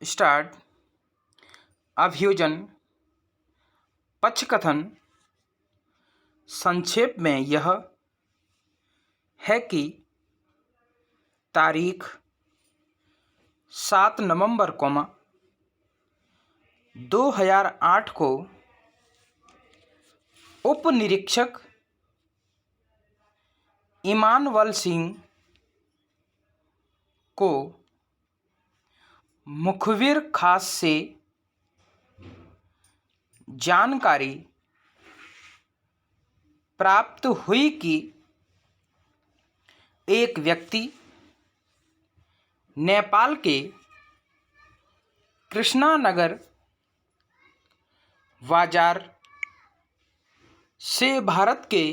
Start. अभियोजन पक्षकथन संक्षेप में यह है कि तारीख 7 नवंबर 2008 को उप निरीक्षक इमानवल सिंह को मुखबिर खास से जानकारी प्राप्त हुई कि एक व्यक्ति नेपाल के कृष्णानगर बाजार से भारत के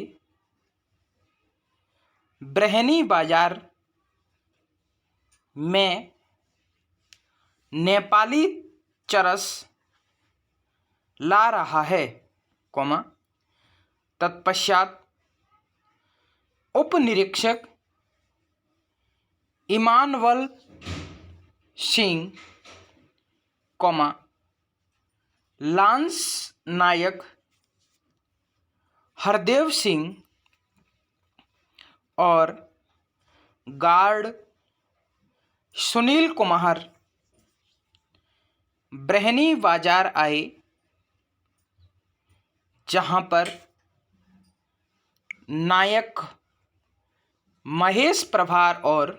ब्रह्मणी बाजार में नेपाली चरस ला रहा है, तत्पश्चात उप निरीक्षक इमानवल सिंह, लांस नायक हरदेव सिंह और गार्ड सुनील कुमार ब्रह्मणी बाजार आए, जहां पर नायक महेश प्रभार और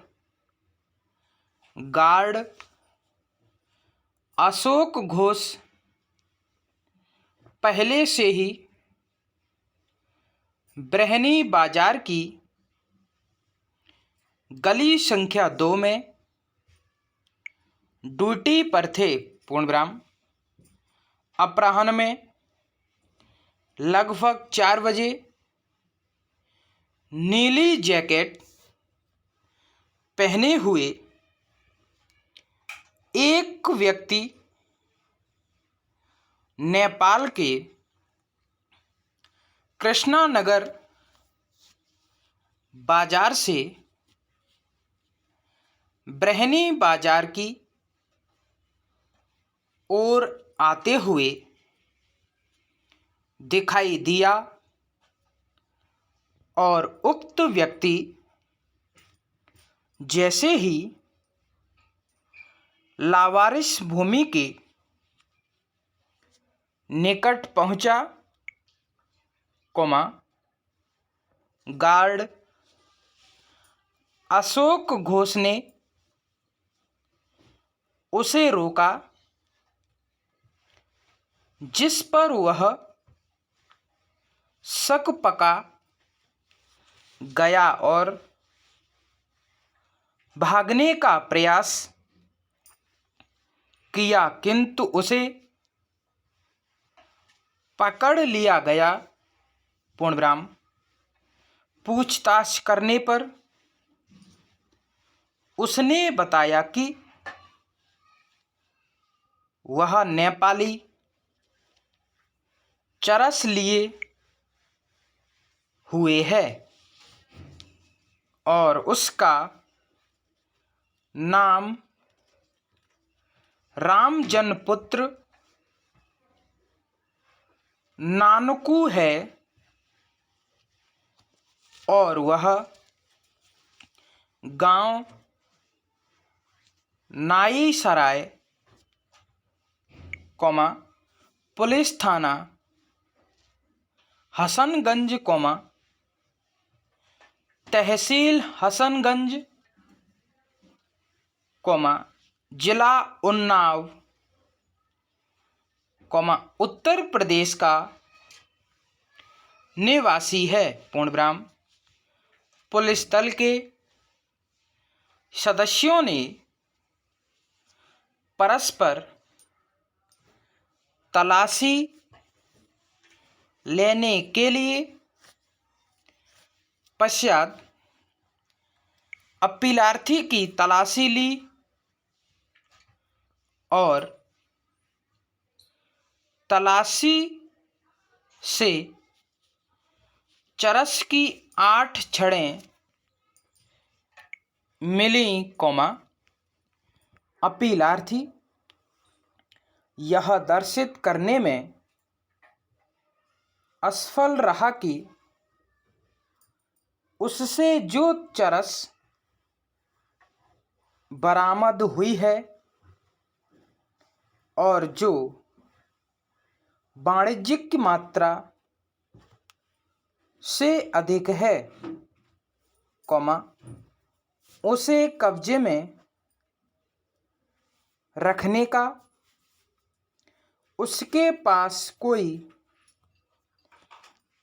गार्ड अशोक घोष पहले से ही ब्रह्मणी बाजार की गली संख्या 2 में ड्यूटी पर थे। अपराह्न में लगभग 4 बजे नीली जैकेट पहने हुए एक व्यक्ति नेपाल के कृष्णानगर बाजार से ब्रह्मणी बाजार की ओर आते हुए दिखाई दिया और उक्त व्यक्ति जैसे ही लावारिस भूमि के निकट पहुंचा, गार्ड अशोक घोष ने उसे रोका, जिस पर वह शक पका गया और भागने का प्रयास किया, किंतु उसे पकड़ लिया गया। पूछताछ करने पर उसने बताया कि वह नेपाली चरस लिए हुए है और उसका नाम रामजनपुत्र नानकू है और वह गांव नाई सराय, पुलिस थाना हसनगंज, तहसील हसनगंज, जिला उन्नाव, उत्तर प्रदेश का निवासी है। पुलिस दल के सदस्यों ने परस्पर तलाशी लेने के लिए पश्चात अपीलार्थी की तलाशी ली और तलाशी से चरस की 8 छड़ें मिली, अपीलार्थी यह दर्शित करने में असफल रहा कि उससे जो चरस बरामद हुई है और जो वाणिज्यिक मात्रा से अधिक है, उसे कब्जे में रखने का उसके पास कोई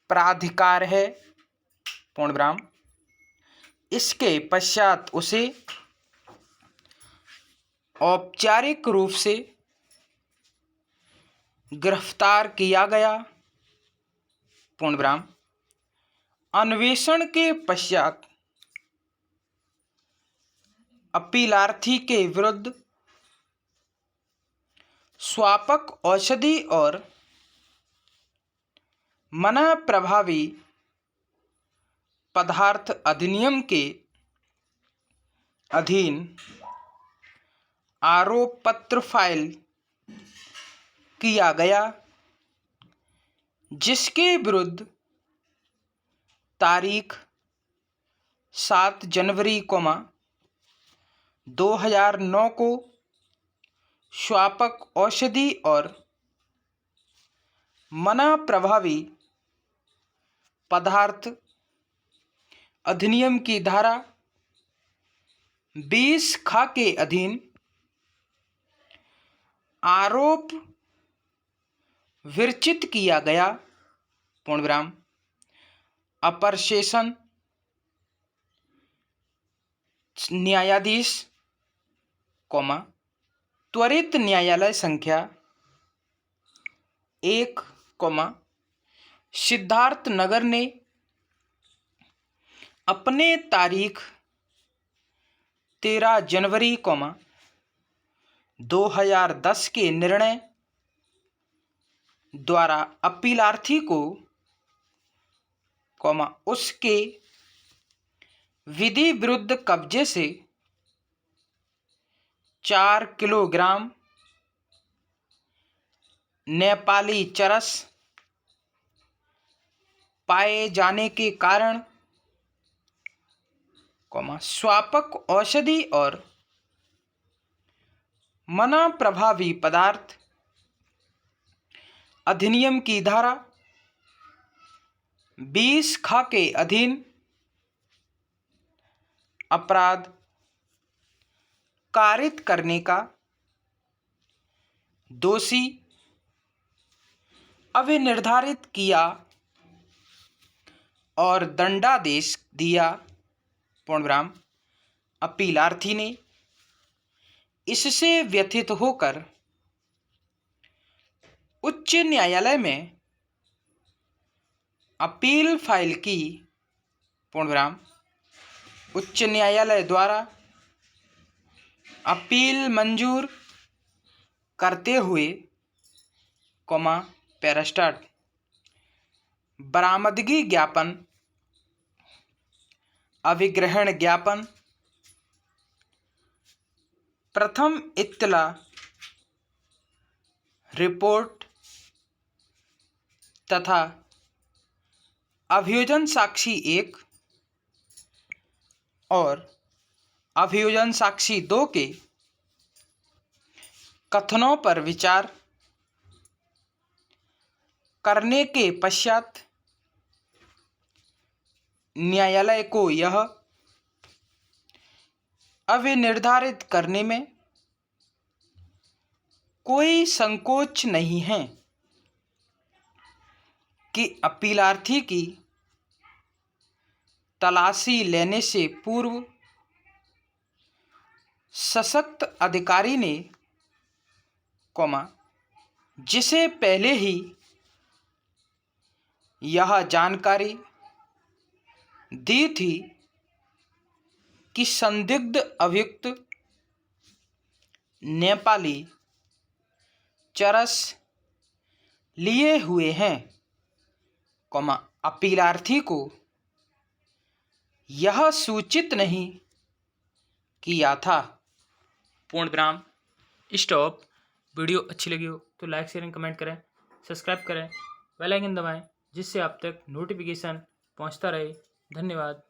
प्राधिकार है, पूर्णविराम। इसके पश्चात उसे औपचारिक रूप से गिरफ्तार किया गया, पूर्णविराम। अन्वेषण के पश्चात अपीलार्थी के विरुद्ध स्वापक औषधि और मना प्रभावी पदार्थ अधिनियम के अधीन आरोप पत्र फाइल किया गया, जिसके विरुद्ध तारीख 7 जनवरी 2009 को स्वापक औषधि और मना प्रभावी पदार्थ अधिनियम की धारा 20 ख के अधीन आरोप विरचित किया गया, पूर्णविराम। अपर सेशन न्यायाधीश, त्वरित न्यायालय संख्या 1, सिद्धार्थ नगर ने अपने तारीख 13 जनवरी 2010 के निर्णय द्वारा अपीलार्थी को उसके विधि विरुद्ध कब्जे से 4 किलोग्राम नेपाली चरस पाए जाने के कारण स्वापक औषधि और मना प्रभावी पदार्थ अधिनियम की धारा 20 ख के अधीन अपराध कारित करने का दोषी अभिनिर्धारित किया और दंडादेश दिया, पूर्णविराम। अपीलार्थी ने इससे व्यथित होकर उच्च न्यायालय में अपील फाइल की, पूर्णविराम। उच्च न्यायालय द्वारा अपील मंजूर करते हुए पैरास्टार्ट बरामदगी ज्ञापन, अभिग्रहण ज्ञापन, प्रथम इत्तला रिपोर्ट तथा अभियोजन साक्षी 1 और अभियोजन साक्षी 2 के कथनों पर विचार करने के पश्चात न्यायालय को यह अभिनिर्धारित करने में कोई संकोच नहीं है कि अपीलार्थी की तलाशी लेने से पूर्व सशक्त अधिकारी ने जिसे पहले ही यह जानकारी दी थी कि संदिग्ध अभियुक्त नेपाली चरस लिए हुए हैं, अपीलार्थी को यह सूचित नहीं किया था, पूर्णविराम। स्टॉप। वीडियो अच्छी लगी हो तो लाइक शेयर कमेंट करें, सब्सक्राइब करें, बेल आइकन दबाएं जिससे आप तक नोटिफिकेशन पहुंचता रहे। धन्यवाद।